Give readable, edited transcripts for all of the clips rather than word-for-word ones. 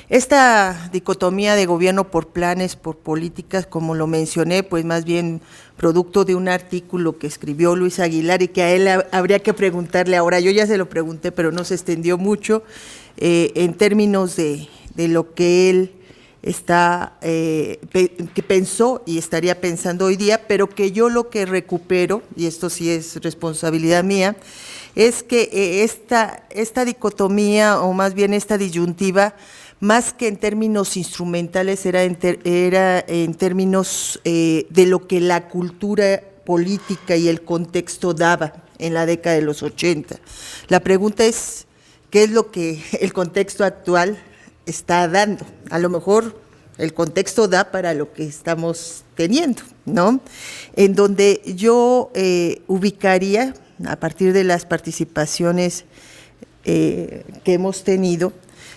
Esta dicotomía de gobierno por planes, por políticas, como lo mencioné, pues más bien producto de un artículo que escribió Luis Aguilar y que a él habría que preguntarle ahora. Yo ya se lo pregunté, pero no se extendió mucho en términos de lo que él que pensó y estaría pensando hoy día, pero que yo lo que recupero, y esto sí es responsabilidad mía, es que esta dicotomía, o más bien esta disyuntiva, más que en términos instrumentales, era en términos de lo que la cultura política y el contexto daba en la década de los 80. La pregunta es, ¿qué es lo que el contexto actual está dando? A lo mejor el contexto da para lo que estamos teniendo, ¿no? En donde yo ubicaría, a partir de las participaciones que hemos tenido,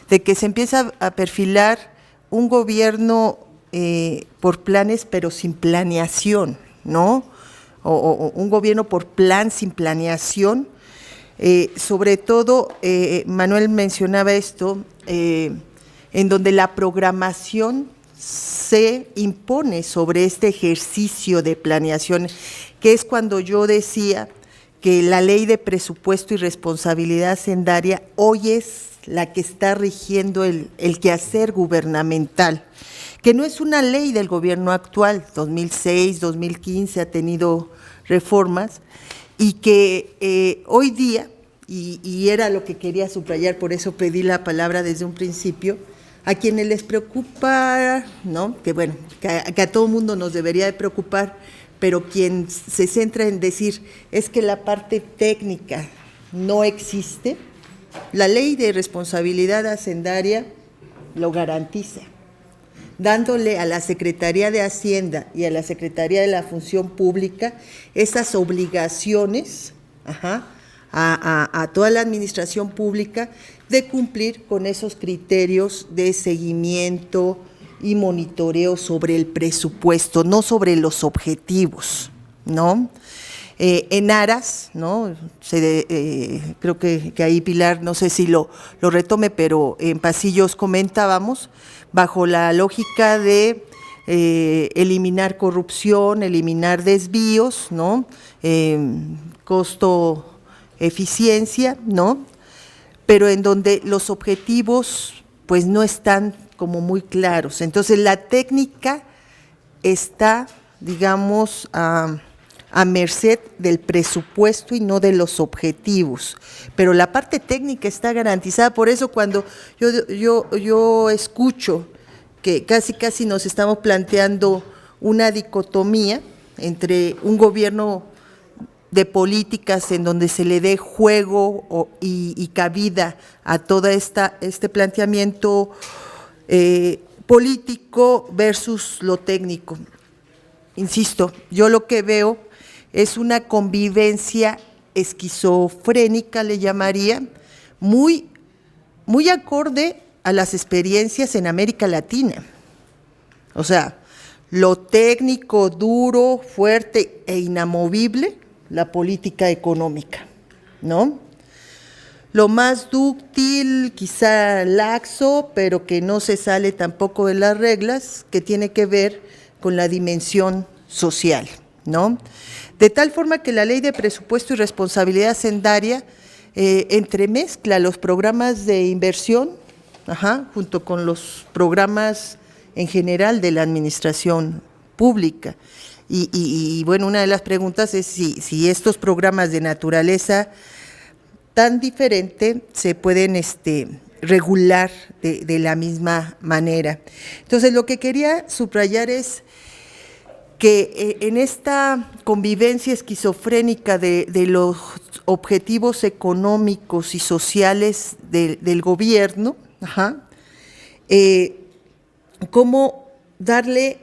de que se empieza a perfilar un gobierno por planes pero sin planeación, ¿no? O un gobierno por plan sin planeación. Sobre todo, Manuel mencionaba esto, en donde la programación se impone sobre este ejercicio de planeación, que es cuando yo decía que la ley de presupuesto y responsabilidad hacendaria hoy es la que está rigiendo el quehacer gubernamental, que no es una ley del gobierno actual, 2006, 2015 ha tenido reformas, y que hoy día, y era lo que quería subrayar, por eso pedí la palabra desde un principio, a quienes les preocupa, ¿no? Que bueno, que a todo mundo nos debería de preocupar, pero quien se centra en decir es que la parte técnica no existe, la ley de responsabilidad hacendaria lo garantiza, dándole a la Secretaría de Hacienda y a la Secretaría de la Función Pública esas obligaciones a toda la administración pública de cumplir con esos criterios de seguimiento y monitoreo sobre el presupuesto, no sobre los objetivos, ¿no? En aras, ¿no? Creo que ahí Pilar, no sé si lo retome, pero en pasillos comentábamos, bajo la lógica de eliminar corrupción, eliminar desvíos, ¿no? Costo, eficiencia, ¿no? Pero en donde los objetivos pues no están como muy claros. Entonces la técnica está, digamos, a merced del presupuesto y no de los objetivos, pero la parte técnica está garantizada. Por eso cuando yo escucho que casi nos estamos planteando una dicotomía entre un gobierno de políticas en donde se le dé juego y cabida a todo este planteamiento político versus lo técnico. Insisto, yo lo que veo es una convivencia esquizofrénica, le llamaría, muy acorde a las experiencias en América Latina. O sea, lo técnico, duro, fuerte e inamovible, la política económica, ¿no? Lo más dúctil, quizá laxo, pero que no se sale tampoco de las reglas, que tiene que ver con la dimensión social, ¿no? De tal forma que la ley de presupuesto y responsabilidad hacendaria entremezcla los programas de inversión, junto con los programas en general de la administración pública. Y bueno, una de las preguntas es si estos programas de naturaleza tan diferente se pueden regular de la misma manera. Entonces, lo que quería subrayar es que en esta convivencia esquizofrénica de los objetivos económicos y sociales del gobierno, cómo darle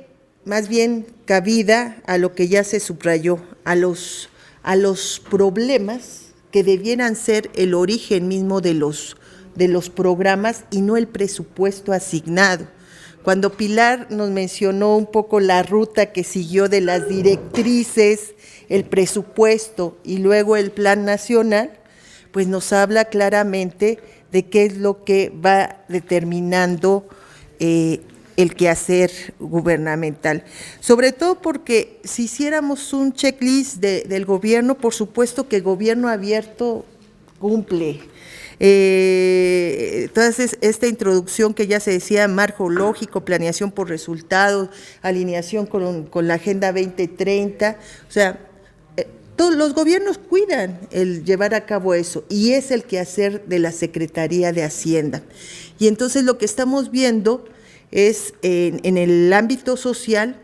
más bien cabida a lo que ya se subrayó, a los problemas que debieran ser el origen mismo de los programas y no el presupuesto asignado. Cuando Pilar nos mencionó un poco la ruta que siguió de las directrices, el presupuesto y luego el plan nacional, pues nos habla claramente de qué es lo que va determinando el quehacer gubernamental. Sobre todo porque si hiciéramos un checklist del gobierno, por supuesto que gobierno abierto cumple. Entonces, esta introducción que ya se decía, marco lógico, planeación por resultados, alineación con la Agenda 2030, o sea, todos los gobiernos cuidan el llevar a cabo eso, y es el quehacer de la Secretaría de Hacienda. Y entonces lo que estamos viendo es en el ámbito social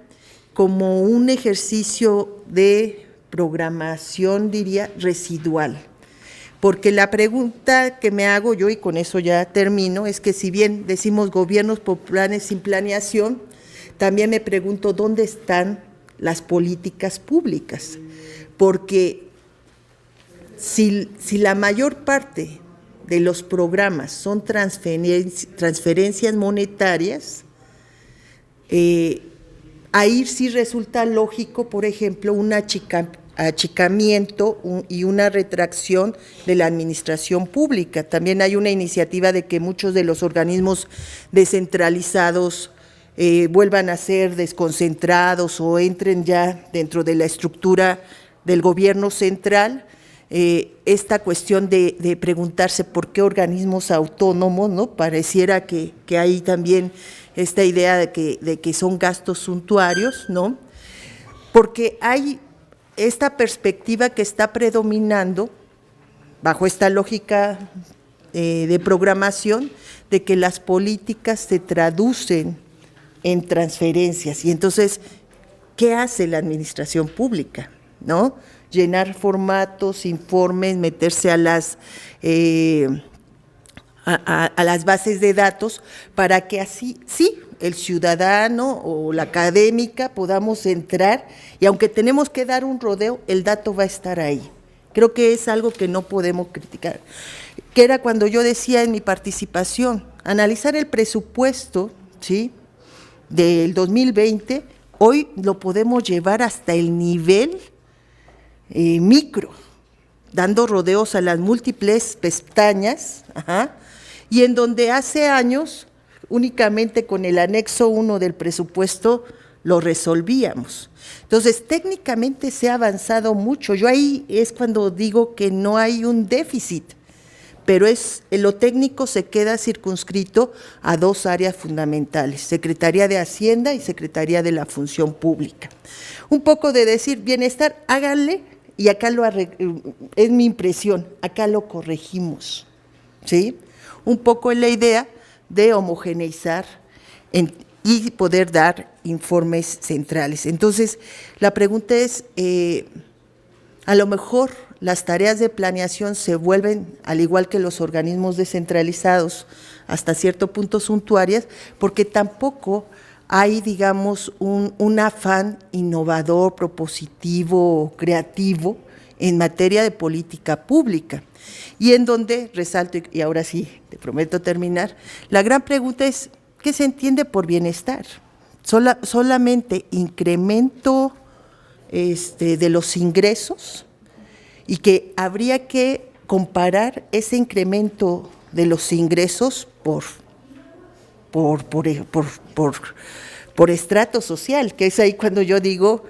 como un ejercicio de programación, diría, residual. Porque la pregunta que me hago yo, y con eso ya termino, es que si bien decimos gobiernos por planes sin planeación, también me pregunto dónde están las políticas públicas. Porque si la mayor parte de los programas son transferencias monetarias, ahí sí resulta lógico, por ejemplo, un achicamiento y una retracción de la administración pública. También hay una iniciativa de que muchos de los organismos descentralizados vuelvan a ser desconcentrados o entren ya dentro de la estructura del gobierno central. Esta cuestión de preguntarse por qué organismos autónomos, ¿no? Pareciera que hay también esta idea de que son gastos suntuarios, ¿no? Porque hay esta perspectiva que está predominando bajo esta lógica de programación, de que las políticas se traducen en transferencias. Y entonces, ¿qué hace la administración pública? ¿No? Llenar formatos, informes, meterse a las bases de datos para que así, sí, el ciudadano o la académica podamos entrar, y aunque tenemos que dar un rodeo, el dato va a estar ahí. Creo que es algo que no podemos criticar. Que era cuando yo decía en mi participación, analizar el presupuesto, ¿sí?, del 2020, hoy lo podemos llevar hasta el nivel micro, dando rodeos a las múltiples pestañas, y en donde hace años únicamente con el anexo 1 del presupuesto lo resolvíamos. Entonces, técnicamente se ha avanzado mucho. Yo ahí es cuando digo que no hay un déficit, pero en lo técnico se queda circunscrito a dos áreas fundamentales: Secretaría de Hacienda y Secretaría de la Función Pública. Un poco de decir, bienestar, háganle, y acá es mi impresión, acá lo corregimos, ¿sí? Un poco en la idea de homogeneizar y poder dar informes centrales. Entonces, la pregunta es, a lo mejor las tareas de planeación se vuelven, al igual que los organismos descentralizados, hasta cierto punto suntuarias, porque tampoco hay, digamos, un afán innovador, propositivo, creativo en materia de política pública. Y en donde, resalto, y ahora sí, te prometo terminar, la gran pregunta es, ¿qué se entiende por bienestar? Solamente incremento de los ingresos, y que habría que comparar ese incremento de los ingresos por estrato social, que es ahí cuando yo digo,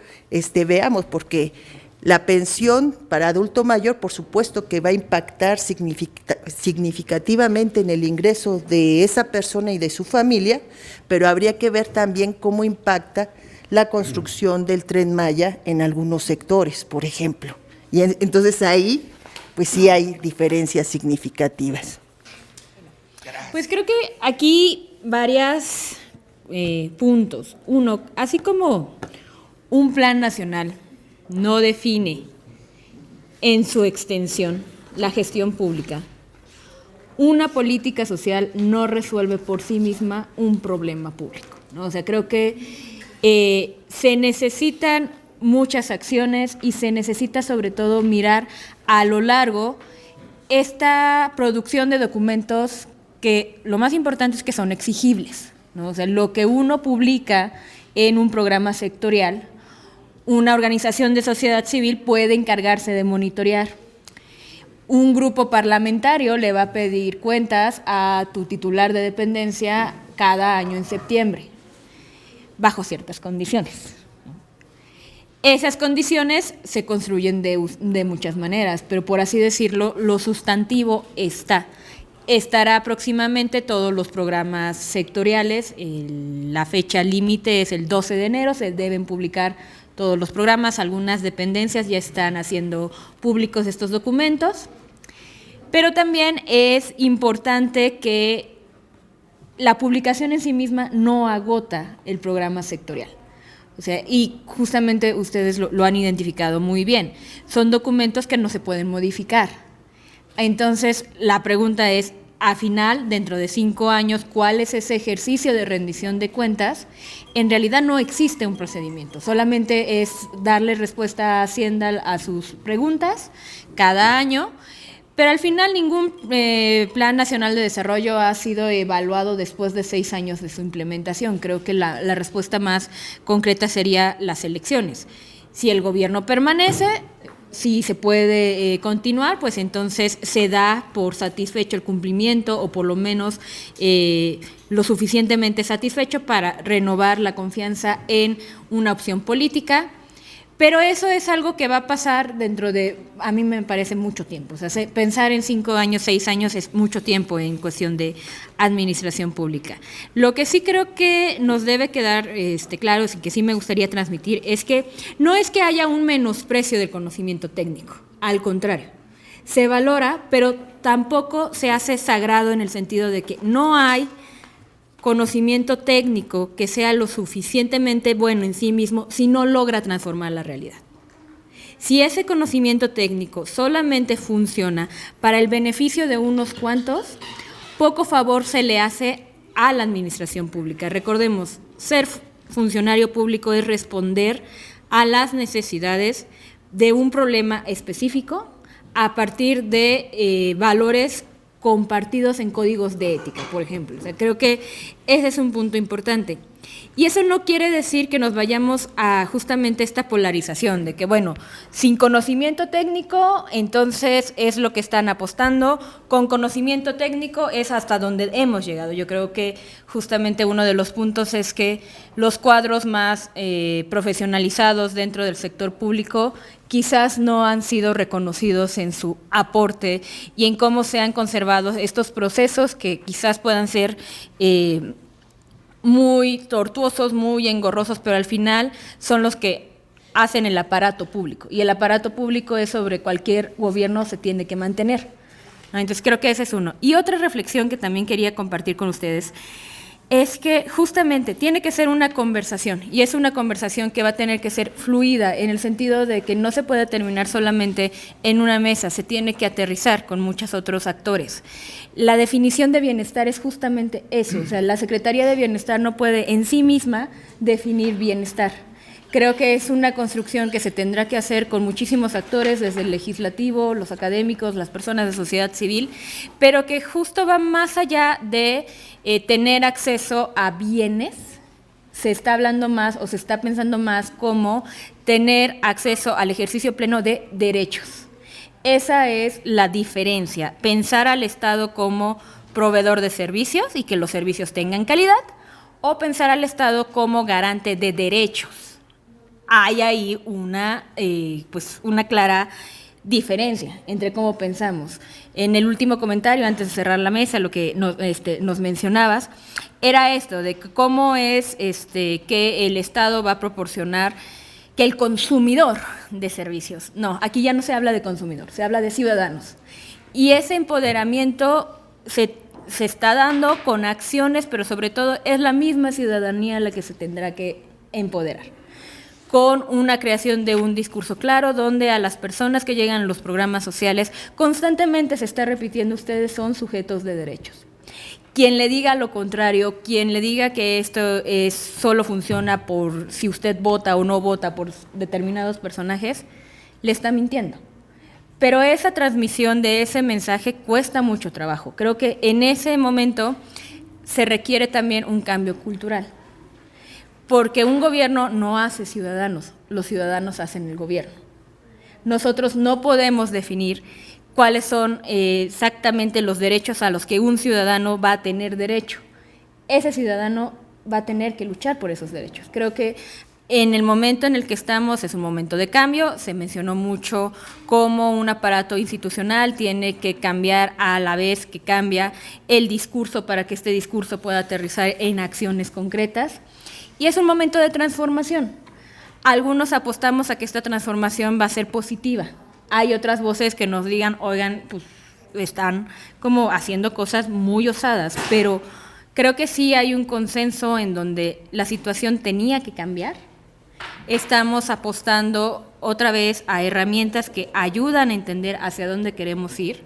veamos, porque la pensión para adulto mayor, por supuesto que va a impactar significativamente en el ingreso de esa persona y de su familia, pero habría que ver también cómo impacta la construcción del Tren Maya en algunos sectores, por ejemplo. Y entonces ahí, pues sí hay diferencias significativas. Pues creo que aquí varios puntos. Uno, así como un plan nacional no define en su extensión la gestión pública, una política social no resuelve por sí misma un problema público, ¿no? O sea, creo que se necesitan muchas acciones y se necesita sobre todo mirar a lo largo esta producción de documentos que lo más importante es que son exigibles, ¿no? O sea, lo que uno publica en un programa sectorial, una organización de sociedad civil puede encargarse de monitorear. un grupo parlamentario le va a pedir cuentas a tu titular de dependencia cada año en septiembre, bajo ciertas condiciones. Esas condiciones se construyen de muchas maneras, pero por así decirlo, lo sustantivo estará próximamente todos los programas sectoriales. La fecha límite es el 12 de enero, se deben publicar todos los programas, algunas dependencias ya están haciendo públicos estos documentos, pero también es importante que la publicación en sí misma no agota el programa sectorial. O sea, y justamente ustedes lo han identificado muy bien, son documentos que no se pueden modificar. Entonces, la pregunta es, al final, dentro de 5 años, ¿cuál es ese ejercicio de rendición de cuentas? En realidad no existe un procedimiento, solamente es darle respuesta a Hacienda a sus preguntas cada año, pero al final ningún Plan Nacional de Desarrollo ha sido evaluado después de 6 años de su implementación. Creo que la respuesta más concreta sería las elecciones. Si el gobierno permanece, si se puede continuar, pues entonces se da por satisfecho el cumplimiento o por lo menos lo suficientemente satisfecho para renovar la confianza en una opción política. Pero eso es algo que va a pasar dentro de, a mí me parece mucho tiempo. O sea, pensar en 5 años, 6 años es mucho tiempo en cuestión de administración pública. Lo que sí creo que nos debe quedar claro, y que sí me gustaría transmitir, es que no es que haya un menosprecio del conocimiento técnico, al contrario, se valora, pero tampoco se hace sagrado en el sentido de que no hay conocimiento técnico que sea lo suficientemente bueno en sí mismo si no logra transformar la realidad. Si ese conocimiento técnico solamente funciona para el beneficio de unos cuantos, poco favor se le hace a la administración pública. Recordemos, ser funcionario público es responder a las necesidades de un problema específico a partir de valores compartidos en códigos de ética, por ejemplo. O sea, creo que ese es un punto importante. Y eso no quiere decir que nos vayamos a justamente esta polarización de que, bueno, sin conocimiento técnico, entonces es lo que están apostando, con conocimiento técnico es hasta donde hemos llegado. Yo creo que justamente uno de los puntos es que los cuadros más profesionalizados dentro del sector público quizás no han sido reconocidos en su aporte y en cómo se han conservado estos procesos que quizás puedan ser muy tortuosos, muy engorrosos, pero al final son los que hacen el aparato público. Y el aparato público es sobre cualquier gobierno se tiene que mantener. Entonces creo que ese es uno. Y otra reflexión que también quería compartir con ustedes es que justamente tiene que ser una conversación, y es una conversación que va a tener que ser fluida, en el sentido de que no se puede terminar solamente en una mesa, se tiene que aterrizar con muchos otros actores. La definición de bienestar es justamente eso, o sea, la Secretaría de Bienestar no puede en sí misma definir bienestar. Creo que es una construcción que se tendrá que hacer con muchísimos actores, desde el legislativo, los académicos, las personas de sociedad civil, pero que justo va más allá de tener acceso a bienes. Se está hablando más o se está pensando más como tener acceso al ejercicio pleno de derechos. Esa es la diferencia, pensar al Estado como proveedor de servicios y que los servicios tengan calidad, o pensar al Estado como garante de derechos. Hay ahí una clara diferencia entre cómo pensamos. En el último comentario, antes de cerrar la mesa, lo que nos mencionabas, era esto, de cómo es que el Estado va a proporcionar que el consumidor de servicios. No, aquí ya no se habla de consumidor, se habla de ciudadanos. Y ese empoderamiento se está dando con acciones, pero sobre todo es la misma ciudadanía la que se tendrá que empoderar, con una creación de un discurso claro, donde a las personas que llegan a los programas sociales constantemente se está repitiendo: ustedes son sujetos de derechos. Quien le diga lo contrario, quien le diga que esto solo funciona por si usted vota o no vota por determinados personajes, le está mintiendo. Pero esa transmisión de ese mensaje cuesta mucho trabajo. Creo que en ese momento se requiere también un cambio cultural. Porque un gobierno no hace ciudadanos, los ciudadanos hacen el gobierno. Nosotros no podemos definir cuáles son exactamente los derechos a los que un ciudadano va a tener derecho. Ese ciudadano va a tener que luchar por esos derechos. Creo que en el momento en el que estamos es un momento de cambio. Se mencionó mucho cómo un aparato institucional tiene que cambiar a la vez que cambia el discurso para que este discurso pueda aterrizar en acciones concretas. Y es un momento de transformación. Algunos apostamos a que esta transformación va a ser positiva. Hay otras voces que nos digan, oigan, pues están como haciendo cosas muy osadas, pero creo que sí hay un consenso en donde la situación tenía que cambiar. Estamos apostando otra vez a herramientas que ayudan a entender hacia dónde queremos ir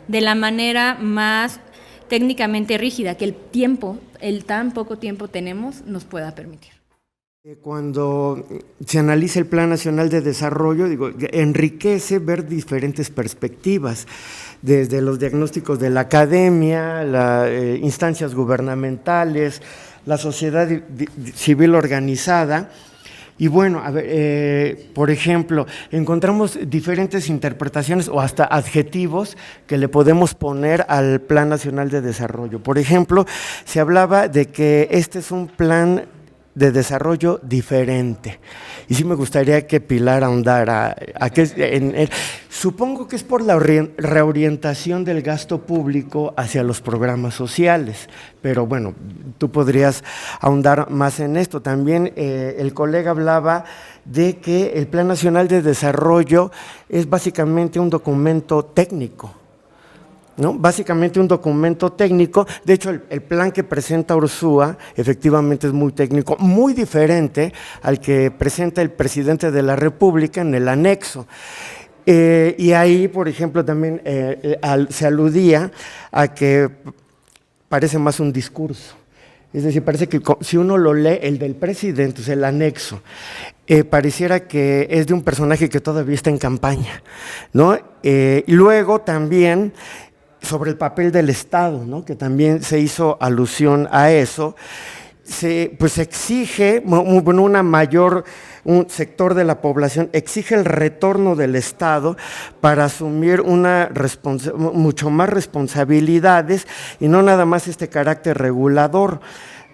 de la manera más técnicamente rígida que el tan poco tiempo tenemos, nos pueda permitir. Cuando se analiza el Plan Nacional de Desarrollo, enriquece ver diferentes perspectivas, desde los diagnósticos de la academia, las instancias gubernamentales, la sociedad civil organizada. Y bueno, a ver, por ejemplo, encontramos diferentes interpretaciones o hasta adjetivos que le podemos poner al Plan Nacional de Desarrollo. Por ejemplo, se hablaba de que este es un plan de desarrollo diferente. Y sí me gustaría que Pilar ahondara supongo que es por la reorientación del gasto público hacia los programas sociales, pero bueno, tú podrías ahondar más en esto. También el colega hablaba de que el Plan Nacional de Desarrollo es básicamente un documento técnico, ¿no? Básicamente un documento técnico. De hecho, el plan que presenta Ursúa efectivamente es muy técnico, muy diferente al que presenta el presidente de la República en el anexo. Y ahí, por ejemplo, también se aludía a que parece más un discurso. Es decir, parece que si uno lo lee, el del presidente, o sea, el anexo, pareciera que es de un personaje que todavía está en campaña, ¿no? Y luego también sobre el papel del Estado, ¿no? Que también se hizo alusión a eso, pues exige, bueno, un sector de la población exige el retorno del Estado para asumir mucho más responsabilidades y no nada más este carácter regulador,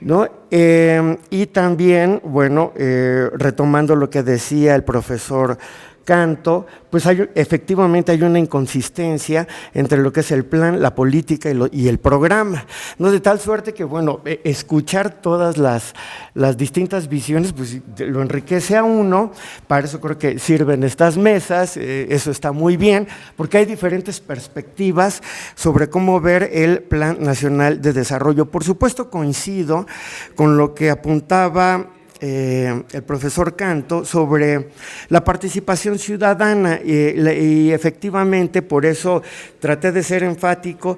¿no? Y también, bueno, retomando lo que decía el profesor Canto, pues efectivamente hay una inconsistencia entre lo que es el plan, la política y el programa, ¿no? De tal suerte que, bueno, escuchar todas las distintas visiones, pues lo enriquece a uno. Para eso creo que sirven estas mesas, eso está muy bien, porque hay diferentes perspectivas sobre cómo ver el Plan Nacional de Desarrollo. Por supuesto, coincido con lo que apuntaba el profesor Canto sobre la participación ciudadana y efectivamente por eso traté de ser enfático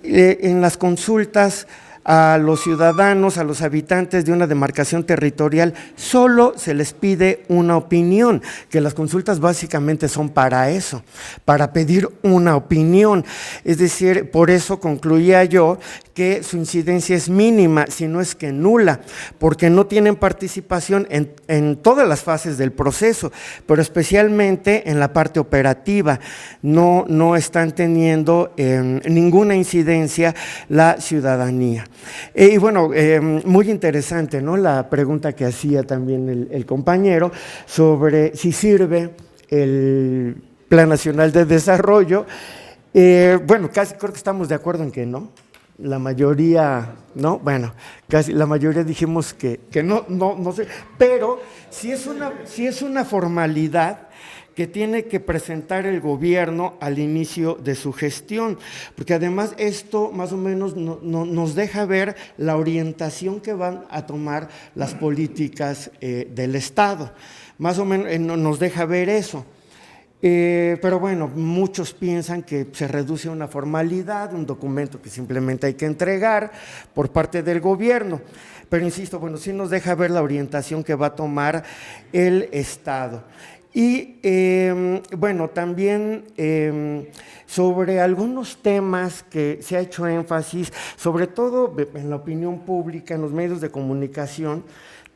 en las consultas a los ciudadanos, a los habitantes de una demarcación territorial, solo se les pide una opinión, que las consultas básicamente son para eso, para pedir una opinión. Es decir, por eso concluía yo que su incidencia es mínima, si no es que nula, porque no tienen participación en todas las fases del proceso, pero especialmente en la parte operativa. No están teniendo ninguna incidencia la ciudadanía. Y bueno, muy interesante, ¿no? La pregunta que hacía también el compañero sobre si sirve el Plan Nacional de Desarrollo. Bueno, casi creo que estamos de acuerdo en que no. La mayoría, ¿no? Bueno, casi la mayoría dijimos que no sé, pero si es una formalidad que tiene que presentar el gobierno al inicio de su gestión, porque además esto más o menos nos deja ver la orientación que van a tomar las políticas del Estado, más o menos nos deja ver eso. Pero bueno, muchos piensan que se reduce a una formalidad, un documento que simplemente hay que entregar por parte del gobierno. Pero insisto, bueno, sí nos deja ver la orientación que va a tomar el Estado. Y bueno, también sobre algunos temas que se ha hecho énfasis, sobre todo en la opinión pública, en los medios de comunicación,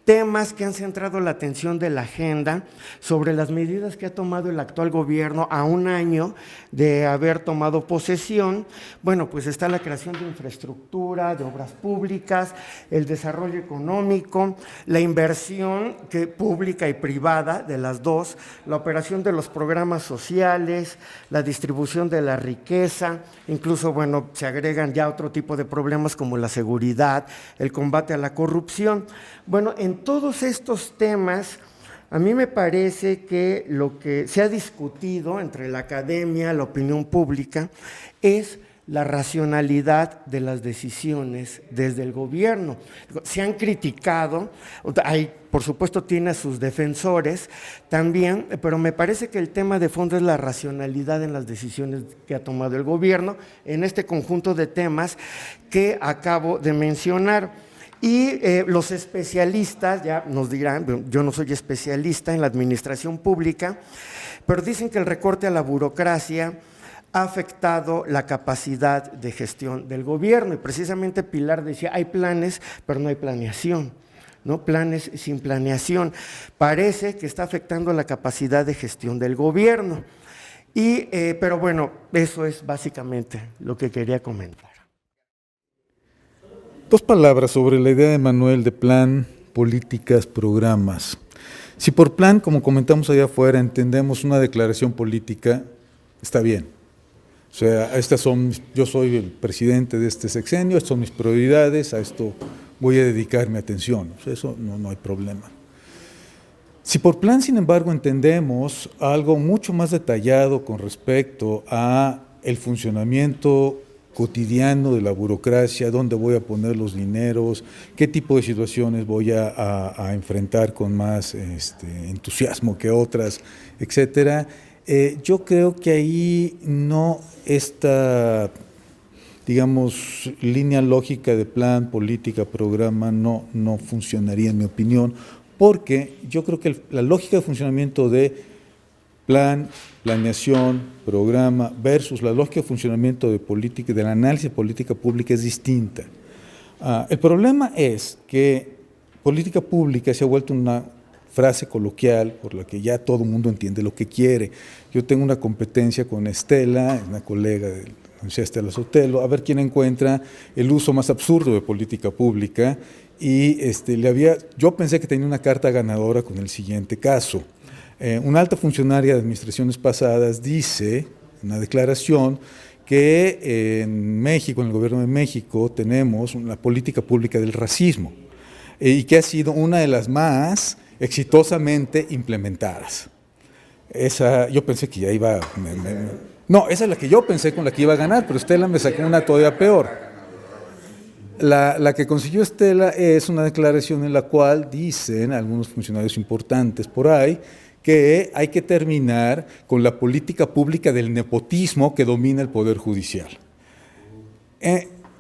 temas que han centrado la atención de la agenda sobre las medidas que ha tomado el actual gobierno a un año de haber tomado posesión. Bueno, pues está la creación de infraestructura, de obras públicas, el desarrollo económico, la inversión pública y privada de las dos, la operación de los programas sociales, la distribución de la riqueza, incluso, bueno, se agregan ya otro tipo de problemas como la seguridad, el combate a la corrupción. Bueno, en todos estos temas, a mí me parece que lo que se ha discutido entre la academia, la opinión pública, es la racionalidad de las decisiones desde el gobierno. Se han criticado, por supuesto tiene a sus defensores también, pero me parece que el tema de fondo es la racionalidad en las decisiones que ha tomado el gobierno en este conjunto de temas que acabo de mencionar. Y los especialistas ya nos dirán, yo no soy especialista en la administración pública, pero dicen que el recorte a la burocracia ha afectado la capacidad de gestión del gobierno. Y precisamente Pilar decía, hay planes, pero no hay planeación, ¿no? Planes sin planeación. Parece que está afectando la capacidad de gestión del gobierno. Pero bueno, eso es básicamente lo que quería comentar. Dos palabras sobre la idea de Manuel de plan, políticas, programas. Si por plan, como comentamos allá afuera, entendemos una declaración política, está bien. O sea, yo soy el presidente de este sexenio, estas son mis prioridades, a esto voy a dedicar mi atención. O sea, eso no hay problema. Si por plan, sin embargo, entendemos algo mucho más detallado con respecto a el funcionamiento cotidiano de la burocracia, dónde voy a poner los dineros, qué tipo de situaciones voy a enfrentar con más entusiasmo que otras, etcétera. Yo creo que ahí no esta, digamos, línea lógica de plan, política, programa no funcionaría en mi opinión, porque yo creo que la lógica de funcionamiento de plan, planeación, programa, versus la lógica de funcionamiento de política, del análisis de política pública es distinta. El problema es que política pública se ha vuelto una frase coloquial por la que ya todo el mundo entiende lo que quiere. Yo tengo una competencia con Estela, una colega de la Universidad Estela Sotelo, a ver quién encuentra el uso más absurdo de política pública, y yo pensé que tenía una carta ganadora con el siguiente caso. Una alta funcionaria de administraciones pasadas dice, en una declaración, que en México, en el gobierno de México, tenemos una política pública del racismo y que ha sido una de las más exitosamente implementadas. Yo pensé que ya iba... No, esa es la que yo pensé con la que iba a ganar, pero Estela me sacó una todavía peor. La que consiguió Estela es una declaración en la cual dicen algunos funcionarios importantes por ahí que hay que terminar con la política pública del nepotismo que domina el Poder Judicial.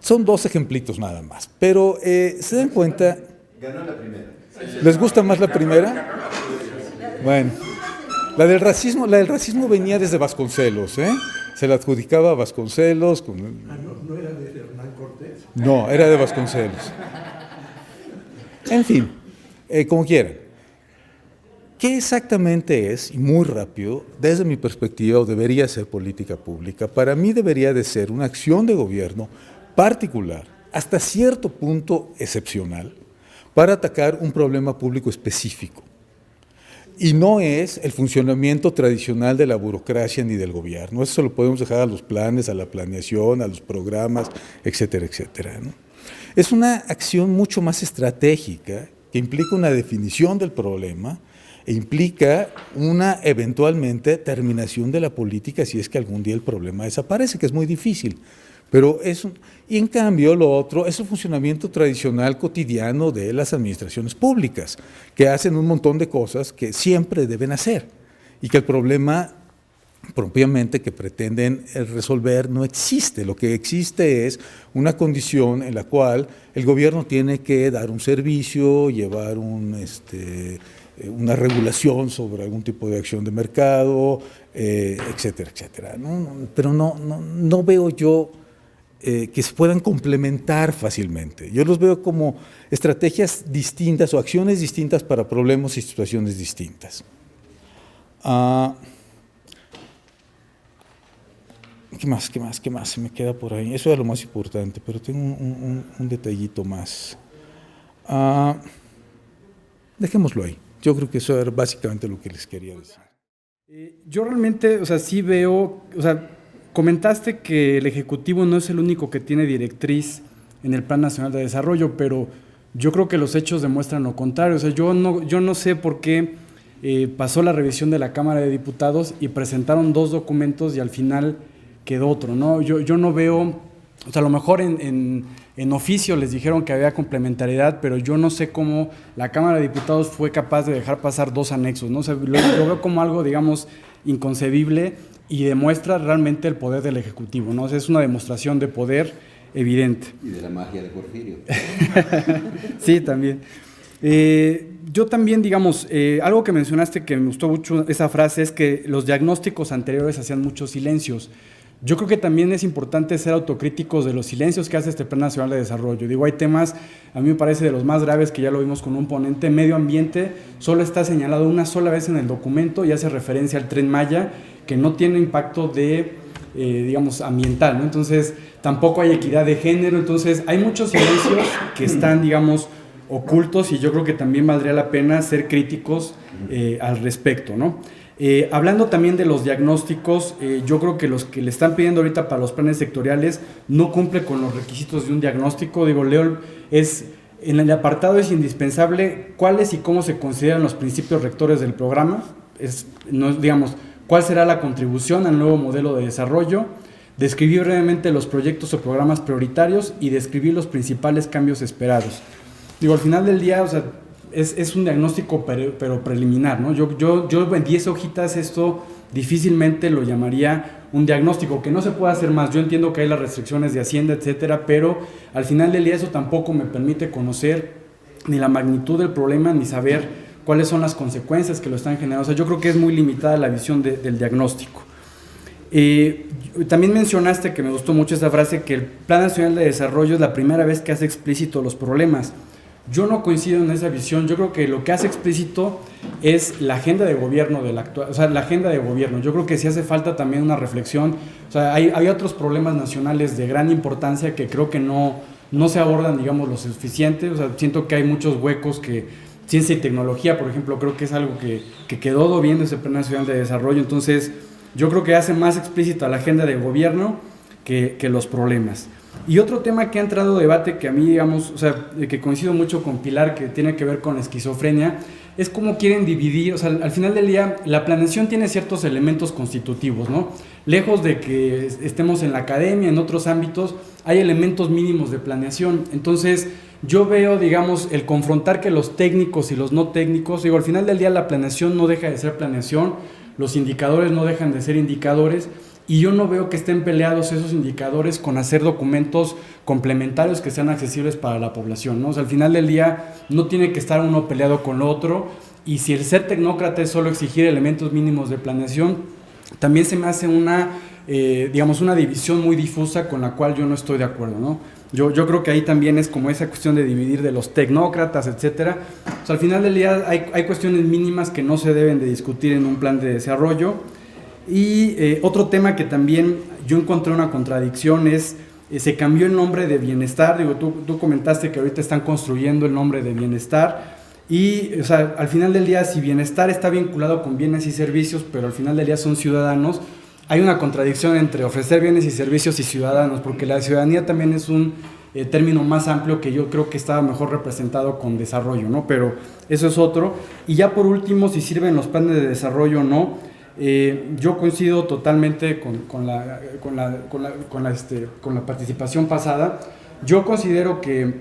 Son dos ejemplitos nada más, pero ¿se dan cuenta? Ganó la primera. ¿Les gusta más la primera? Bueno, la del racismo venía desde Vasconcelos, ¿eh? Se la adjudicaba a Vasconcelos. ¿No era de Hernán Cortés? No, era de Vasconcelos. En fin, como quieran. ¿Qué exactamente es, y muy rápido, desde mi perspectiva, o debería ser política pública? Para mí debería de ser una acción de gobierno particular, hasta cierto punto excepcional, para atacar un problema público específico. Y no es el funcionamiento tradicional de la burocracia ni del gobierno. Eso lo podemos dejar a los planes, a la planeación, a los programas, etcétera, etcétera, ¿no? Es una acción mucho más estratégica que implica una definición del problema e implica una eventualmente terminación de la política si es que algún día el problema desaparece, que es muy difícil. Pero y en cambio lo otro es el funcionamiento tradicional cotidiano de las administraciones públicas, que hacen un montón de cosas que siempre deben hacer y que el problema propiamente que pretenden resolver no existe. Lo que existe es una condición en la cual el gobierno tiene que dar un servicio, llevar una regulación sobre algún tipo de acción de mercado, etcétera, etcétera. Pero no veo yo que se puedan complementar fácilmente. Yo los veo como estrategias distintas o acciones distintas para problemas y situaciones distintas. ¿Qué más se me queda por ahí? Eso es lo más importante, pero tengo un detallito más. Dejémoslo ahí. Yo creo que eso era básicamente lo que les quería decir. Yo realmente, sí veo, comentaste que el Ejecutivo no es el único que tiene directriz en el Plan Nacional de Desarrollo, pero yo creo que los hechos demuestran lo contrario. Yo no sé por qué pasó la revisión de la Cámara de Diputados y presentaron 2 documentos y al final quedó otro, ¿no? Yo no veo, a lo mejor en oficio les dijeron que había complementariedad, pero yo no sé cómo la Cámara de Diputados fue capaz de dejar pasar 2 anexos, ¿no? Lo veo como algo, digamos, inconcebible y demuestra realmente el poder del Ejecutivo, ¿no? Es una demostración de poder evidente. Y de la magia de Porfirio. Sí, también. Yo también, digamos, algo que mencionaste que me gustó mucho esa frase es que los diagnósticos anteriores hacían muchos silencios. Yo creo que también es importante ser autocríticos de los silencios que hace este Plan Nacional de Desarrollo. Digo, hay temas, a mí me parece de los más graves, que ya lo vimos con un ponente. Medio ambiente solo está señalado una sola vez en el documento y hace referencia al Tren Maya, que no tiene impacto digamos, ambiental, ¿no? Entonces, tampoco hay equidad de género. Entonces, hay muchos silencios que están, digamos, ocultos y yo creo que también valdría la pena ser críticos al respecto, ¿no? Hablando también de los diagnósticos, yo creo que los que le están pidiendo ahorita para los planes sectoriales no cumple con los requisitos de un diagnóstico. Digo, Leo, en el apartado es indispensable cuáles y cómo se consideran los principios rectores del programa, digamos, cuál será la contribución al nuevo modelo de desarrollo, describir brevemente los proyectos o programas prioritarios y describir los principales cambios esperados. Digo, al final del día, es un diagnóstico pero preliminar, ¿no? Yo en 10 hojitas esto difícilmente lo llamaría un diagnóstico, que no se puede hacer más. Yo entiendo que hay las restricciones de Hacienda, etcétera, pero al final del día eso tampoco me permite conocer ni la magnitud del problema, ni saber cuáles son las consecuencias que lo están generando. Yo creo que es muy limitada la visión del diagnóstico. También mencionaste, que me gustó mucho esta frase, que el Plan Nacional de Desarrollo es la primera vez que hace explícito los problemas. Yo no coincido en esa visión. Yo creo que lo que hace explícito es la agenda de gobierno la agenda de gobierno. Yo creo que sí hace falta también una reflexión. Hay otros problemas nacionales de gran importancia que creo que no se abordan, digamos, lo suficiente. Siento que hay muchos huecos que ciencia y tecnología, por ejemplo, creo que es algo que quedó debiendo ese Plan Nacional de Desarrollo. Entonces, yo creo que hace más explícita la agenda de gobierno que los problemas. Y otro tema que ha entrado a debate, que a mí, digamos, que coincido mucho con Pilar, que tiene que ver con la esquizofrenia, es cómo quieren dividir. Al final del día, la planeación tiene ciertos elementos constitutivos, ¿no? Lejos de que estemos en la academia, en otros ámbitos, hay elementos mínimos de planeación. Entonces, yo veo, digamos, el confrontar que los técnicos y los no técnicos, al final del día la planeación no deja de ser planeación, los indicadores no dejan de ser indicadores, y yo no veo que estén peleados esos indicadores con hacer documentos complementarios que sean accesibles para la población, ¿no? Al final del día no tiene que estar uno peleado con lo otro, y si el ser tecnócrata es solo exigir elementos mínimos de planeación, también se me hace una división muy difusa con la cual yo no estoy de acuerdo, ¿no? Yo creo que ahí también es como esa cuestión de dividir de los tecnócratas, etcétera. Al final del día hay cuestiones mínimas que no se deben de discutir en un plan de desarrollo. Y otro tema que también yo encontré una contradicción es, se cambió el nombre de bienestar. Tú comentaste que ahorita están construyendo el nombre de bienestar y al final del día, si bienestar está vinculado con bienes y servicios, pero al final del día son ciudadanos, hay una contradicción entre ofrecer bienes y servicios y ciudadanos, porque la ciudadanía también es un término más amplio que yo creo que estaba mejor representado con desarrollo, ¿no? Pero eso es otro. Y ya por último, si sirven los planes de desarrollo o no, yo coincido totalmente con la participación pasada. Yo considero que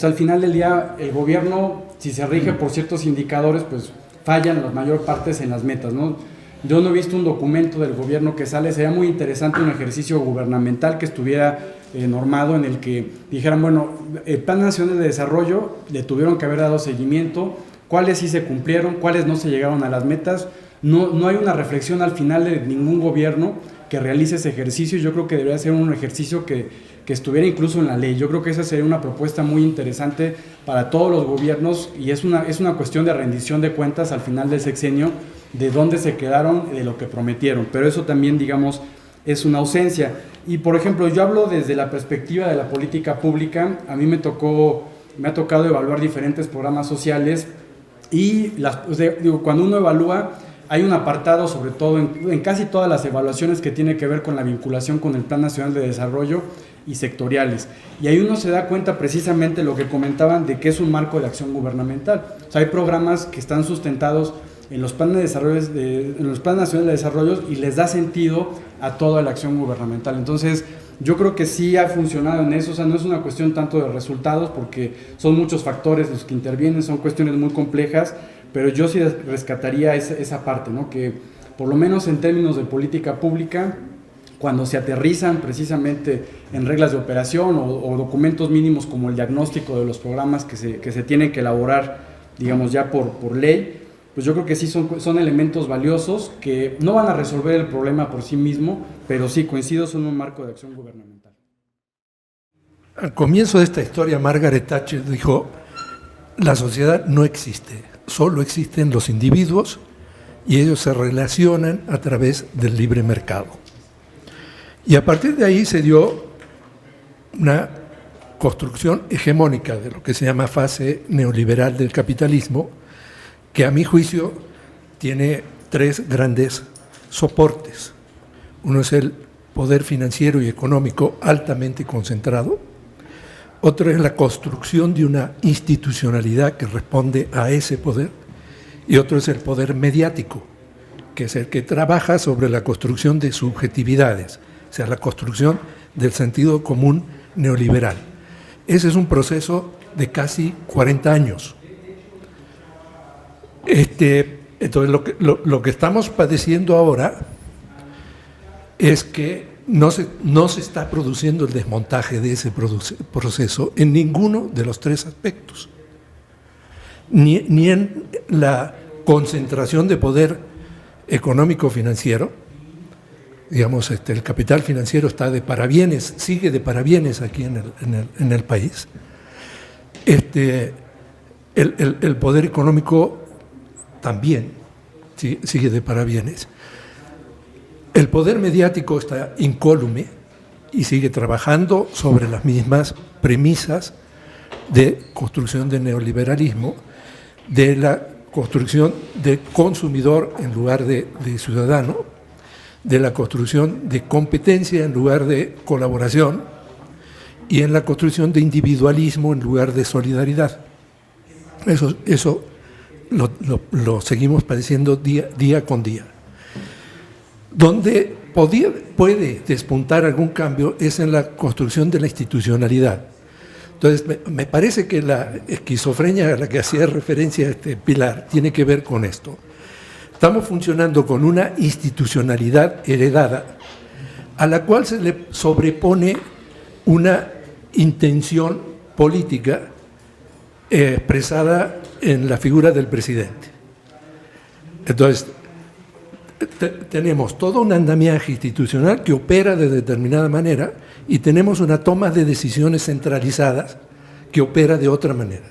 al final del día el gobierno, si se rige por ciertos indicadores, pues fallan la mayor parte en las metas, ¿no? Yo no he visto un documento del gobierno que sale. Sería muy interesante un ejercicio gubernamental que estuviera normado, en el que dijeran, bueno, el Plan Nacional de Desarrollo le tuvieron que haber dado seguimiento, cuáles sí se cumplieron, cuáles no se llegaron a las metas. No hay una reflexión al final de ningún gobierno que realice ese ejercicio. Yo creo que debería ser un ejercicio que que estuviera incluso en la ley. Yo creo que esa sería una propuesta muy interesante para todos los gobiernos y es una cuestión de rendición de cuentas al final del sexenio, de dónde se quedaron, de lo que prometieron, pero eso también, digamos, es una ausencia. Y, por ejemplo, yo hablo desde la perspectiva de la política pública. A mí me ha tocado evaluar diferentes programas sociales y cuando uno evalúa, hay un apartado, sobre todo en casi todas las evaluaciones, que tiene que ver con la vinculación con el Plan Nacional de Desarrollo y sectoriales. Y ahí uno se da cuenta precisamente lo que comentaban de que es un marco de acción gubernamental. O sea, hay programas que están sustentados en los planes de desarrollo, en los planes nacionales de desarrollo, y les da sentido a toda la acción gubernamental. Entonces, yo creo que sí ha funcionado en eso. O sea, no es una cuestión tanto de resultados, porque son muchos factores los que intervienen, son cuestiones muy complejas, pero yo sí rescataría esa parte, ¿no? Que por lo menos en términos de política pública, cuando se aterrizan precisamente en reglas de operación o documentos mínimos como el diagnóstico de los programas que se tienen que elaborar, digamos, ya por ley, pues yo creo que sí son elementos valiosos que no van a resolver el problema por sí mismo, pero sí, coincido, son un marco de acción gubernamental. Al comienzo de esta historia, Margaret Thatcher dijo: la sociedad no existe, solo existen los individuos y ellos se relacionan a través del libre mercado. Y a partir de ahí se dio una construcción hegemónica de lo que se llama fase neoliberal del capitalismo, que a mi juicio tiene tres grandes soportes. Uno es el poder financiero y económico altamente concentrado. Otro es la construcción de una institucionalidad que responde a ese poder. Y otro es el poder mediático, que es el que trabaja sobre la construcción de subjetividades, o sea, la construcción del sentido común neoliberal. Ese es un proceso de casi 40 años. Entonces, lo que estamos padeciendo ahora es que no se está produciendo el desmontaje de ese proceso en ninguno de los tres aspectos, ni en la concentración de poder económico-financiero. Digamos, el capital financiero está de parabienes, sigue de parabienes aquí en el país. El poder económico también sigue de parabienes. El poder mediático está incólume y sigue trabajando sobre las mismas premisas de construcción del neoliberalismo, de la construcción de consumidor en lugar de ciudadano, de la construcción de competencia en lugar de colaboración y en la construcción de individualismo en lugar de solidaridad. Eso lo seguimos padeciendo día con día. Donde puede despuntar algún cambio es en la construcción de la institucionalidad. Entonces, me parece que la esquizofrenia a la que hacía referencia Pilar tiene que ver con esto. Estamos funcionando con una institucionalidad heredada a la cual se le sobrepone una intención política expresada en la figura del presidente. Entonces, tenemos todo un andamiaje institucional que opera de determinada manera y tenemos una toma de decisiones centralizadas que opera de otra manera.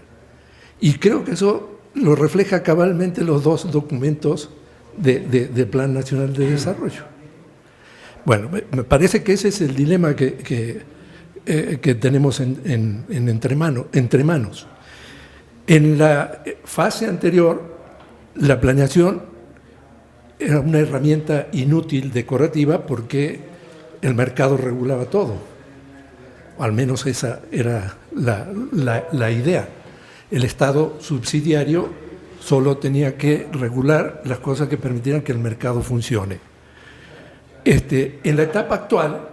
Y creo que eso lo refleja cabalmente los dos documentos del Plan Nacional de Desarrollo. Bueno, me parece que ese es el dilema que tenemos entre manos. En la fase anterior, la planeación era una herramienta inútil, decorativa, porque el mercado regulaba todo. O al menos esa era la idea. El Estado subsidiario solo tenía que regular las cosas que permitieran que el mercado funcione. En la etapa actual,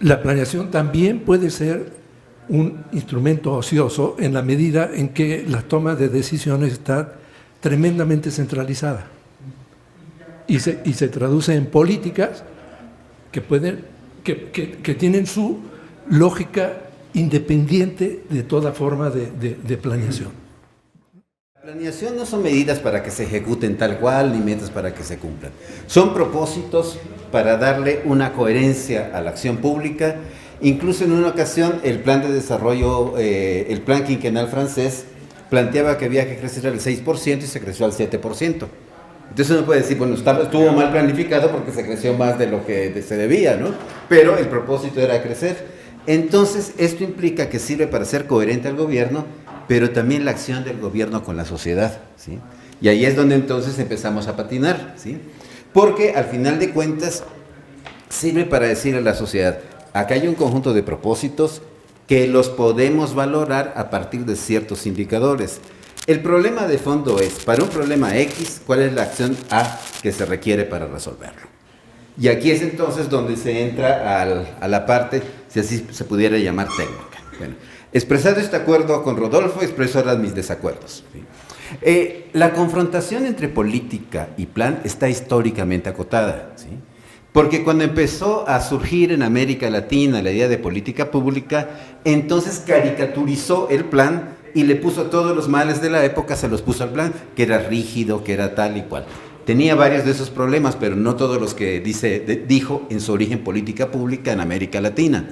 la planeación también puede ser un instrumento ocioso en la medida en que la toma de decisiones está tremendamente centralizada y se traduce en políticas que tienen su lógica independiente de toda forma de planeación. La planeación no son medidas para que se ejecuten tal cual, ni metas para que se cumplan. Son propósitos para darle una coherencia a la acción pública. Incluso en una ocasión el plan de desarrollo, el plan quinquenal francés, planteaba que había que crecer al 6% y se creció al 7%. Entonces uno puede decir, bueno, estuvo mal planificado porque se creció más de lo que se debía, ¿no? Pero el propósito era crecer. Entonces esto implica que sirve para ser coherente al gobierno, pero también la acción del gobierno con la sociedad, ¿sí? Y ahí es donde entonces empezamos a patinar, ¿sí? Porque al final de cuentas sirve para decir a la sociedad, acá hay un conjunto de propósitos que los podemos valorar a partir de ciertos indicadores. El problema de fondo es, para un problema X, ¿cuál es la acción A que se requiere para resolverlo? Y aquí es entonces donde se entra a la parte, si así se pudiera llamar, técnica. Bueno, expresado este acuerdo con Rodolfo, expreso ahora mis desacuerdos, ¿sí? La confrontación entre política y plan está históricamente acotada, ¿sí? Porque cuando empezó a surgir en América Latina la idea de política pública, entonces caricaturizó el plan y le puso todos los males de la época, se los puso al plan, que era rígido, que era tal y cual. Tenía varios de esos problemas, pero no todos los que dijo en su origen política pública en América Latina.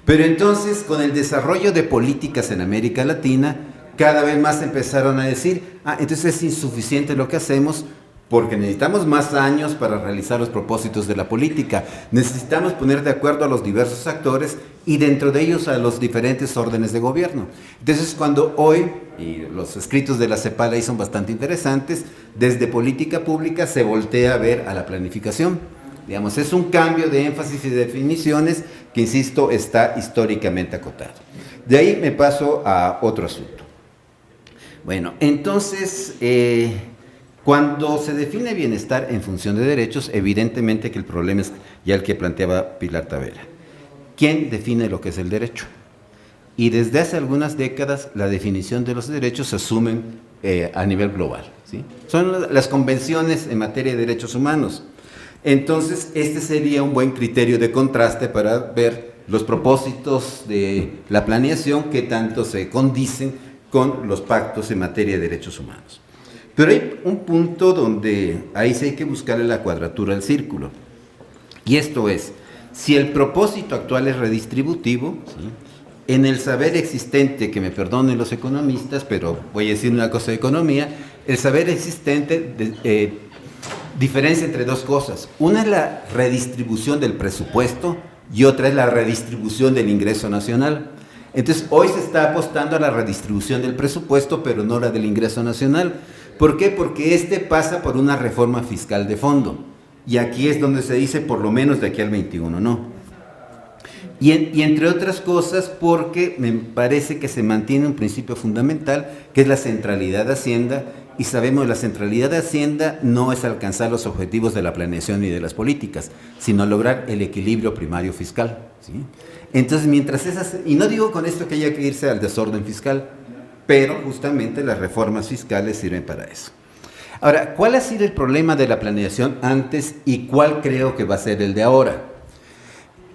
Pero entonces, con el desarrollo de políticas en América Latina, cada vez más empezaron a decir, entonces es insuficiente lo que hacemos, porque necesitamos más años para realizar los propósitos de la política. Necesitamos poner de acuerdo a los diversos actores y dentro de ellos a los diferentes órdenes de gobierno. Entonces, cuando hoy, y los escritos de la CEPAL ahí son bastante interesantes, desde política pública se voltea a ver a la planificación. Digamos, es un cambio de énfasis y definiciones que, insisto, está históricamente acotado. De ahí me paso a otro asunto. Bueno, entonces, cuando se define bienestar en función de derechos, evidentemente que el problema es ya el que planteaba Pilar Tavera. ¿Quién define lo que es el derecho? Y desde hace algunas décadas la definición de los derechos se asumen a nivel global, ¿sí? Son las convenciones en materia de derechos humanos. Entonces, este sería un buen criterio de contraste para ver los propósitos de la planeación que tanto se condicen con los pactos en materia de derechos humanos. Pero hay un punto donde ahí sí hay que buscarle la cuadratura al círculo. Y esto es, si el propósito actual es redistributivo, ¿sí?, en el saber existente, que me perdonen los economistas, pero voy a decir una cosa de economía, el saber existente diferencia entre dos cosas. Una es la redistribución del presupuesto y otra es la redistribución del ingreso nacional. Entonces, hoy se está apostando a la redistribución del presupuesto, pero no la del ingreso nacional. ¿Por qué? Porque este pasa por una reforma fiscal de fondo. Y aquí es donde se dice, por lo menos de aquí al 21, no. Y entre otras cosas, porque me parece que se mantiene un principio fundamental, que es la centralidad de Hacienda, y sabemos que la centralidad de Hacienda no es alcanzar los objetivos de la planeación y de las políticas, sino lograr el equilibrio primario fiscal, ¿sí? Entonces, mientras esas, y no digo con esto que haya que irse al desorden fiscal, pero justamente las reformas fiscales sirven para eso. Ahora, ¿cuál ha sido el problema de la planeación antes y cuál creo que va a ser el de ahora?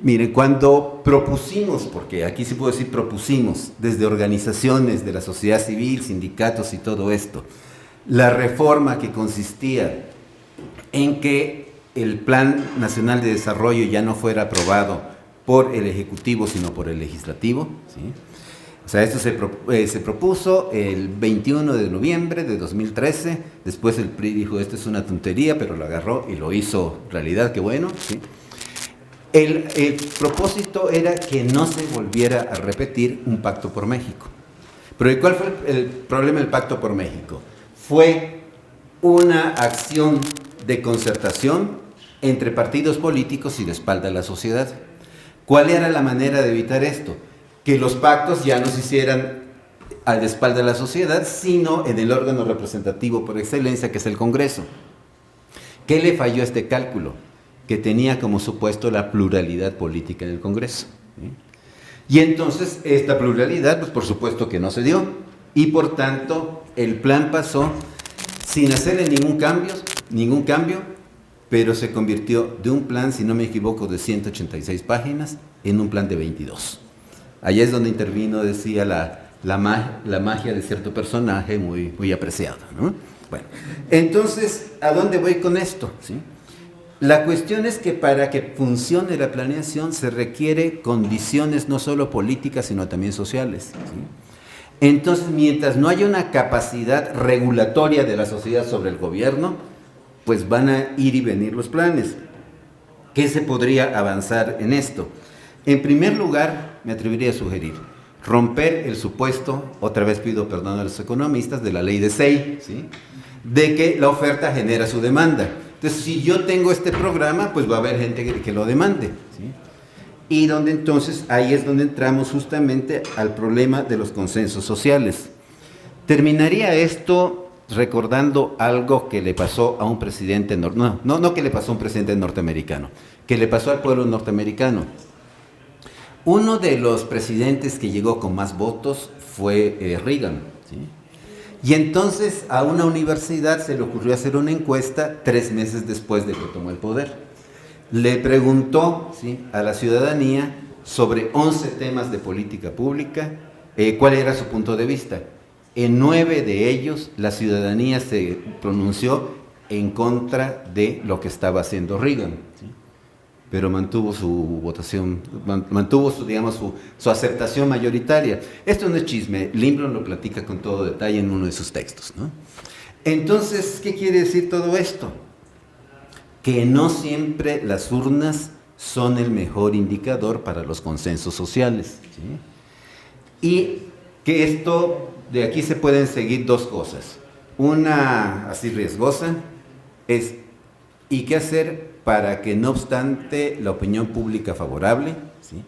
Miren, cuando propusimos, porque aquí sí puedo decir propusimos, desde organizaciones de la sociedad civil, sindicatos y todo esto, la reforma que consistía en que el Plan Nacional de Desarrollo ya no fuera aprobado por el Ejecutivo, sino por el Legislativo, ¿sí? O sea, esto se propuso el 21 de noviembre de 2013, después el PRI dijo, esto es una tontería, pero lo agarró y lo hizo realidad, qué bueno, ¿sí? El propósito era que no se volviera a repetir un pacto por México. Pero ¿cuál fue el problema del pacto por México? Fue una acción de concertación entre partidos políticos y de espalda a la sociedad. ¿Cuál era la manera de evitar esto? Que los pactos ya no se hicieran a la espalda de la sociedad, sino en el órgano representativo por excelencia, que es el Congreso. ¿Qué le falló a este cálculo? Que tenía como supuesto la pluralidad política en el Congreso, ¿sí? Y entonces esta pluralidad, pues por supuesto que no se dio, y por tanto el plan pasó sin hacerle ningún cambio, pero se convirtió de un plan, si no me equivoco, de 186 páginas, en un plan de 22. Allá es donde intervino, decía, la magia de cierto personaje muy, muy apreciado, ¿no? Bueno, entonces, ¿a dónde voy con esto? ¿Sí? La cuestión es que para que funcione la planeación se requiere condiciones no solo políticas, sino también sociales, ¿sí? Entonces, mientras no haya una capacidad regulatoria de la sociedad sobre el gobierno, pues van a ir y venir los planes. ¿Qué se podría avanzar en esto? En primer lugar, me atrevería a sugerir romper el supuesto, otra vez pido perdón a los economistas, de la ley de Say, ¿sí? De que la oferta genera su demanda. Entonces, si yo tengo este programa, pues va a haber gente que lo demande, ¿sí? Y donde entonces, ahí es donde entramos justamente al problema de los consensos sociales. Terminaría esto recordando algo que le pasó a un presidente, no que le pasó a un presidente norteamericano, que le pasó al pueblo norteamericano. Uno de los presidentes que llegó con más votos fue Reagan, ¿sí? Y entonces a una universidad se le ocurrió hacer una encuesta 3 meses después de que tomó el poder. Le preguntó, ¿sí?, a la ciudadanía sobre 11 temas de política pública, cuál era su punto de vista. En 9 de ellos la ciudadanía se pronunció en contra de lo que estaba haciendo Reagan, ¿sí? Pero mantuvo su votación, mantuvo su aceptación mayoritaria. Esto no es chisme, Lindblom lo platica con todo detalle en uno de sus textos, ¿no? Entonces, ¿qué quiere decir todo esto? Que no siempre las urnas son el mejor indicador para los consensos sociales, ¿sí? Y que esto, de aquí se pueden seguir 2 cosas. Una así riesgosa es, ¿y qué hacer para que no obstante la opinión pública favorable, ¿sí?,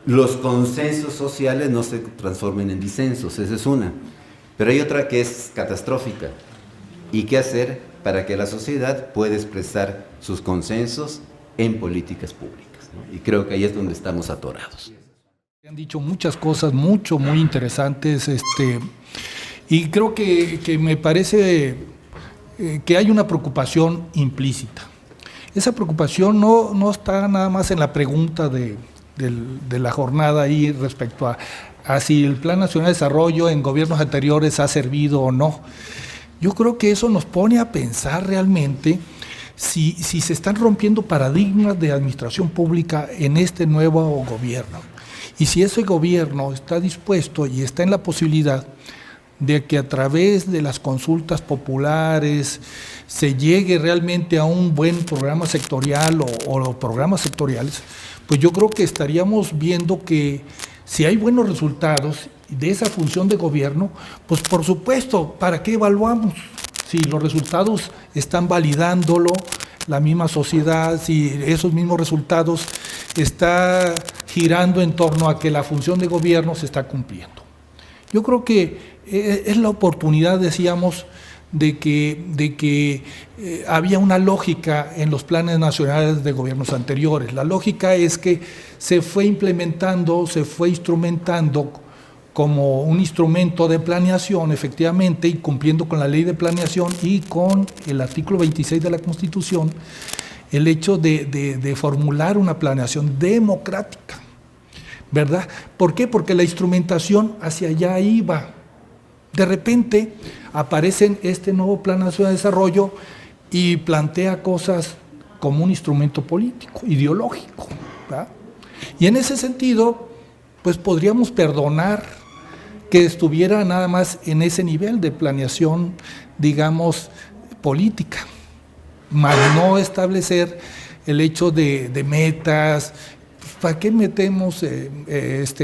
los consensos sociales no se transformen en disensos? Esa es una. Pero hay otra que es catastrófica. ¿Y qué hacer para que la sociedad pueda expresar sus consensos en políticas públicas, ¿no? Y creo que ahí es donde estamos atorados. Han dicho muchas cosas muy interesantes, y creo que me parece que hay una preocupación implícita. Esa preocupación no está nada más en la pregunta de la jornada ahí respecto a si el Plan Nacional de Desarrollo en gobiernos anteriores ha servido o no. Yo creo que eso nos pone a pensar realmente si se están rompiendo paradigmas de administración pública en este nuevo gobierno. Y si ese gobierno está dispuesto y está en la posibilidad de que a través de las consultas populares se llegue realmente a un buen programa sectorial o programas sectoriales, pues yo creo que estaríamos viendo que si hay buenos resultados de esa función de gobierno, pues por supuesto, ¿para qué evaluamos? Si los resultados están validándolo la misma sociedad, si esos mismos resultados está girando en torno a que la función de gobierno se está cumpliendo. Yo creo que es la oportunidad, decíamos, de que había una lógica en los planes nacionales de gobiernos anteriores. La lógica es que se fue implementando, se fue instrumentando como un instrumento de planeación, efectivamente, y cumpliendo con la ley de planeación y con el artículo 26 de la Constitución, el hecho de formular una planeación democrática, ¿verdad? ¿Por qué? Porque la instrumentación hacia allá iba. De repente aparece este nuevo Plan Nacional de Desarrollo y plantea cosas como un instrumento político, ideológico, ¿verdad? Y en ese sentido, pues podríamos perdonar que estuviera nada más en ese nivel de planeación, digamos, política, más no establecer el hecho de metas. ¿Para qué metemos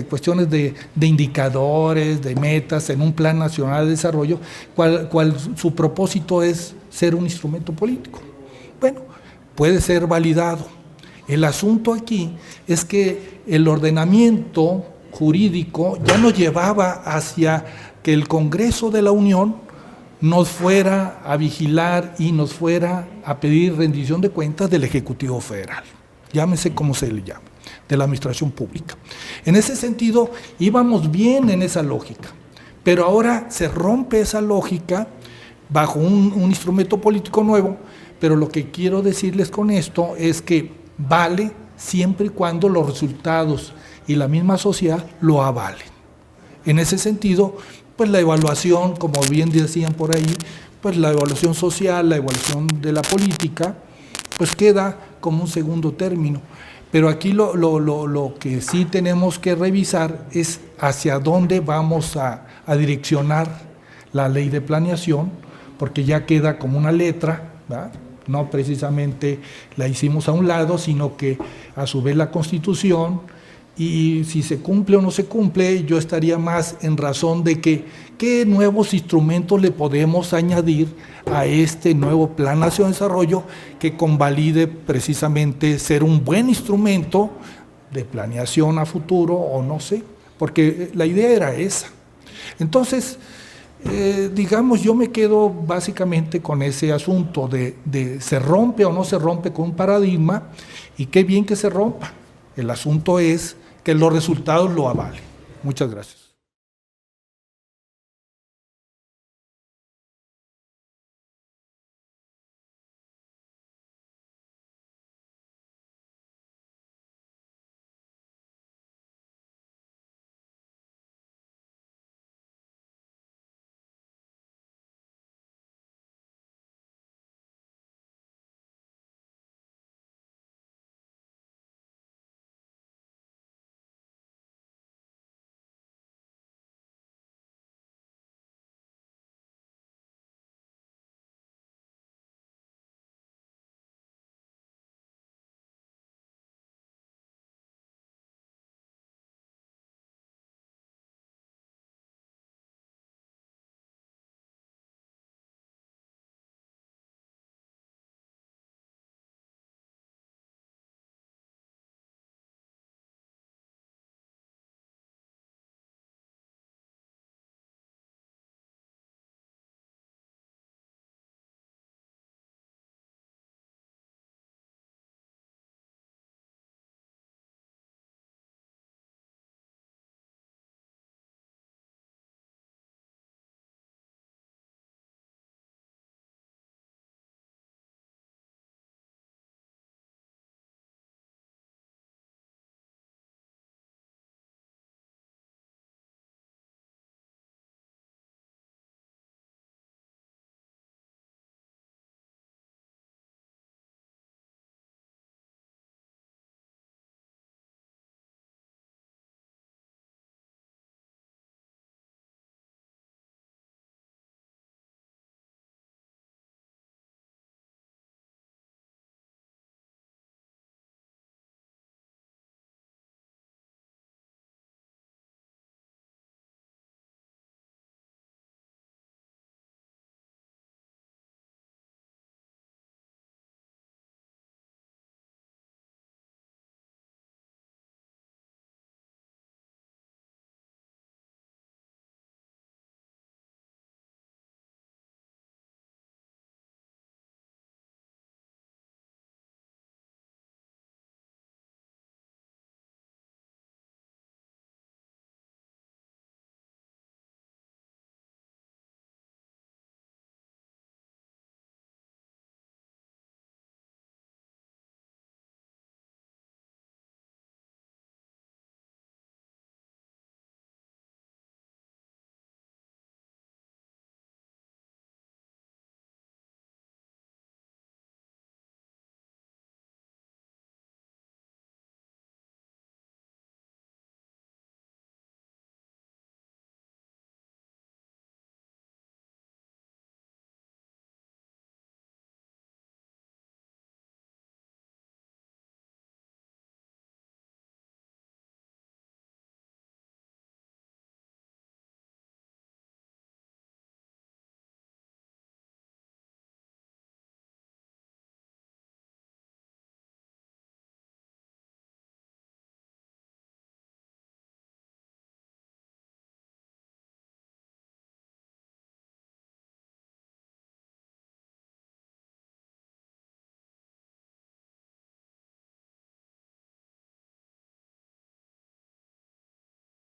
cuestiones de indicadores, de metas en un Plan Nacional de Desarrollo, cual su propósito es ser un instrumento político? Bueno, puede ser validado. El asunto aquí es que el ordenamiento jurídico ya nos llevaba hacia que el Congreso de la Unión nos fuera a vigilar y nos fuera a pedir rendición de cuentas del Ejecutivo Federal, llámese como se le llame, de la administración pública. En ese sentido, íbamos bien en esa lógica, pero ahora se rompe esa lógica bajo un instrumento político nuevo, pero lo que quiero decirles con esto es que vale siempre y cuando los resultados y la misma sociedad lo avalen. En ese sentido, pues la evaluación, como bien decían por ahí, pues la evaluación social, la evaluación de la política, pues queda como un segundo término. Pero aquí lo que sí tenemos que revisar es hacia dónde vamos a direccionar la ley de planeación, porque ya queda como una letra, ¿verdad? No precisamente la hicimos a un lado, sino que a su vez la Constitución, y si se cumple o no se cumple, yo estaría más en razón de que qué nuevos instrumentos le podemos añadir a este nuevo Plan Nacional de Desarrollo que convalide precisamente ser un buen instrumento de planeación a futuro, o no sé, porque la idea era esa. Entonces, digamos, yo me quedo básicamente con ese asunto de se rompe o no se rompe con un paradigma, y qué bien que se rompa. El asunto es que los resultados lo avalen. Muchas gracias.